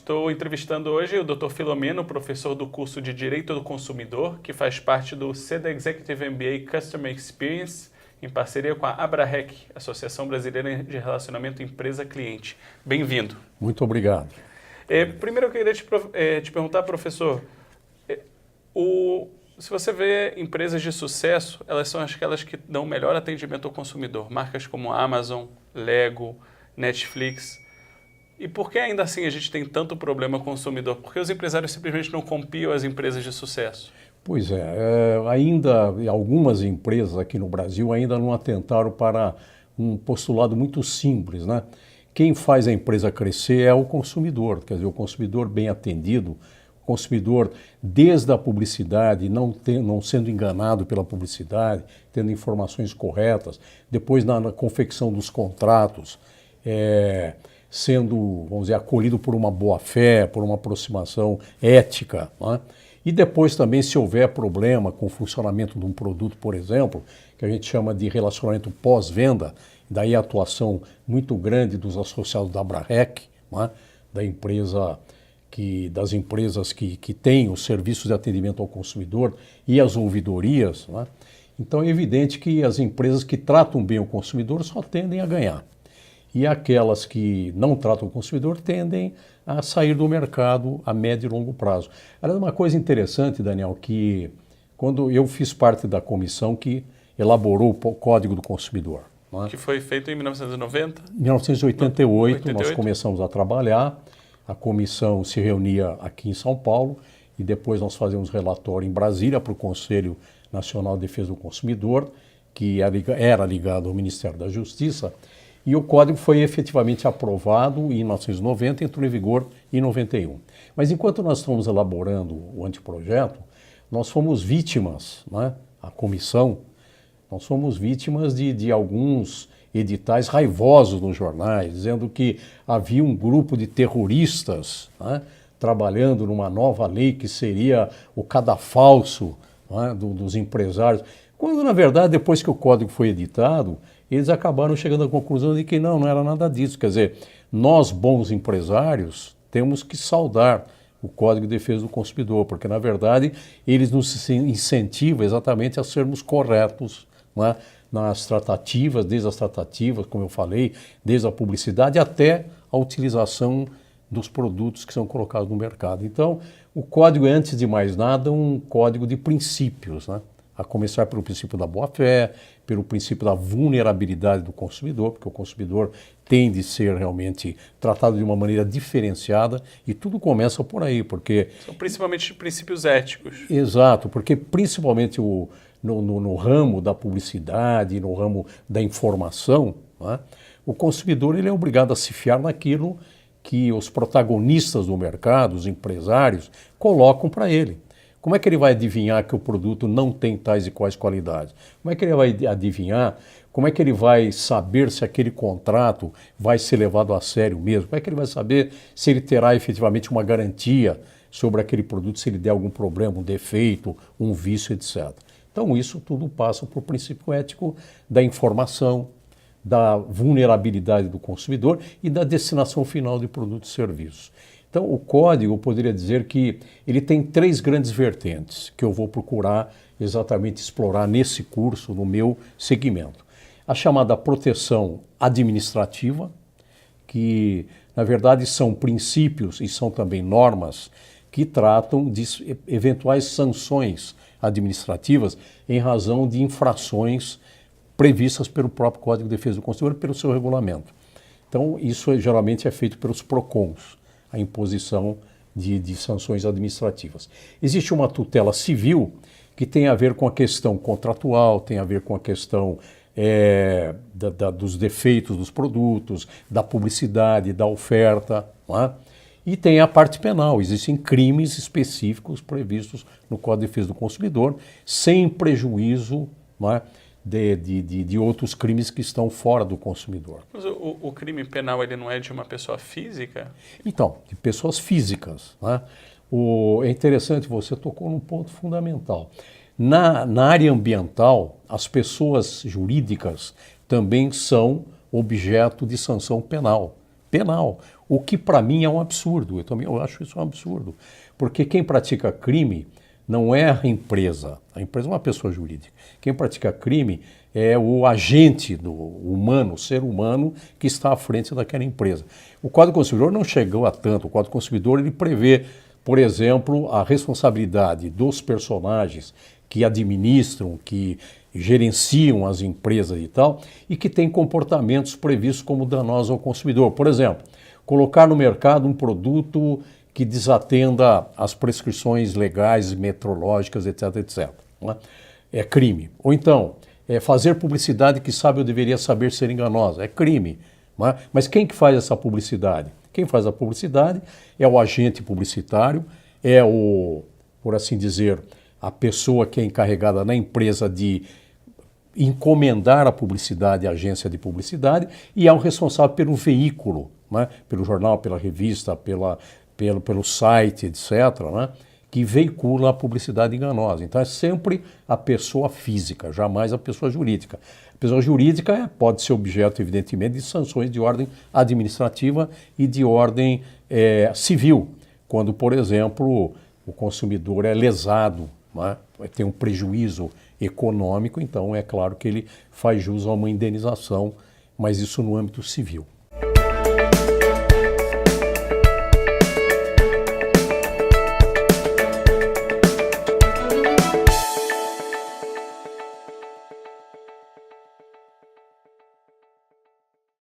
Estou entrevistando hoje o Dr. Filomeno, professor do curso de Direito do Consumidor, que faz parte do CEDA Executive MBA Customer Experience, em parceria com a Abrarec, Associação Brasileira de Relacionamento Empresa-Cliente. Bem-vindo. Muito obrigado. Primeiro eu queria te perguntar, professor, se você vê empresas de sucesso, elas são aquelas que dão melhor atendimento ao consumidor, marcas como Amazon, Lego, Netflix. E por que ainda assim a gente tem tanto problema com o consumidor? Por que os empresários simplesmente não copiam as empresas de sucesso? Pois ainda algumas empresas aqui no Brasil ainda não atentaram para um postulado muito simples, né? Quem faz a empresa crescer é o consumidor, quer dizer, o consumidor bem atendido, o consumidor desde a publicidade, não sendo enganado pela publicidade, tendo informações corretas, depois na confecção dos contratos, sendo, vamos dizer, acolhido por uma boa-fé, por uma aproximação ética, né? E depois também, se houver problema com o funcionamento de um produto, por exemplo, que a gente chama de relacionamento pós-venda, daí a atuação muito grande dos associados da Abrarec, né? Das empresas que têm os serviços de atendimento ao consumidor e as ouvidorias, né? Então é evidente que as empresas que tratam bem o consumidor só tendem a ganhar. E aquelas que não tratam o consumidor tendem a sair do mercado a médio e longo prazo. Aliás, uma coisa interessante, Daniel, que quando eu fiz parte da comissão que elaborou o Código do Consumidor, né? Que foi feito em 1990? Em 1988, nós começamos a trabalhar, a comissão se reunia aqui em São Paulo e depois nós fazíamos relatório em Brasília para o Conselho Nacional de Defesa do Consumidor, que era ligado ao Ministério da Justiça. E o código foi efetivamente aprovado em 1990 e entrou em vigor em 91. Mas enquanto nós estamos elaborando o anteprojeto, nós fomos vítimas, né, a comissão, nós fomos vítimas de alguns editais raivosos nos jornais, dizendo que havia um grupo de terroristas, né, trabalhando numa nova lei que seria o cadafalso, né, dos empresários, quando na verdade depois que o código foi editado, eles acabaram chegando à conclusão de que não era nada disso. Quer dizer, nós, bons empresários, temos que saudar o Código de Defesa do Consumidor, porque, na verdade, eles nos incentivam exatamente a sermos corretos, né, nas tratativas, desde as tratativas, como eu falei, desde a publicidade até a utilização dos produtos que são colocados no mercado. Então, o código é, antes de mais nada, um código de princípios, né? A começar pelo princípio da boa-fé, pelo princípio da vulnerabilidade do consumidor, porque o consumidor tem de ser realmente tratado de uma maneira diferenciada e tudo começa por aí, porque... São principalmente princípios éticos. Exato, porque principalmente no ramo da publicidade, no ramo da informação, né, o consumidor ele é obrigado a se fiar naquilo que os protagonistas do mercado, os empresários, colocam para ele. Como é que ele vai adivinhar que o produto não tem tais e quais qualidades? Como é que ele vai adivinhar? Como é que ele vai saber se aquele contrato vai ser levado a sério mesmo? Como é que ele vai saber se ele terá efetivamente uma garantia sobre aquele produto, se ele der algum problema, um defeito, um vício, etc. Então isso tudo passa por princípio ético da informação, da vulnerabilidade do consumidor e da destinação final de produtos e serviços. Então, o código, eu poderia dizer que ele tem três grandes vertentes que eu vou procurar exatamente explorar nesse curso, no meu segmento. A chamada proteção administrativa, que na verdade são princípios e são também normas que tratam de eventuais sanções administrativas em razão de infrações previstas pelo próprio Código de Defesa do Consumidor e pelo seu regulamento. Então, isso geralmente é feito pelos PROCONs, a imposição de sanções administrativas. Existe uma tutela civil que tem a ver com a questão contratual, tem a ver com a questão dos defeitos dos produtos, da publicidade, da oferta, não é? E tem a parte penal, existem crimes específicos previstos no Código de Defesa do Consumidor, sem prejuízo, não é, de outros crimes que estão fora do consumidor. Mas o crime penal ele não é de uma pessoa física? Então, de pessoas físicas, né? É interessante, você tocou num ponto fundamental. Na área ambiental, as pessoas jurídicas também são objeto de sanção penal, penal, o que para mim é um absurdo. Eu acho isso um absurdo, porque quem pratica crime não é a empresa é uma pessoa jurídica. Quem pratica crime é o agente do humano, o ser humano que está à frente daquela empresa. O Código Consumidor não chegou a tanto. O Código Consumidor ele prevê, por exemplo, a responsabilidade dos personagens que administram, que gerenciam as empresas e tal, e que têm comportamentos previstos como danosos ao consumidor. Por exemplo, colocar no mercado um produto que desatenda às prescrições legais, metrológicas, etc, etc. Não é? É crime. Ou então, fazer publicidade que sabe ou deveria saber ser enganosa. É crime. Não é? Mas quem que faz essa publicidade? Quem faz a publicidade é o agente publicitário, é o, por assim dizer, a pessoa que é encarregada na empresa de encomendar a publicidade à agência de publicidade e é o responsável pelo veículo, né? Pelo jornal, pela revista, pelo site, etc., né? Que veicula a publicidade enganosa. Então é sempre a pessoa física, jamais a pessoa jurídica. A pessoa jurídica pode ser objeto, evidentemente, de sanções de ordem administrativa e de ordem civil, quando, por exemplo, o consumidor é lesado, né? Tem um prejuízo econômico, então é claro que ele faz jus a uma indenização, mas isso no âmbito civil.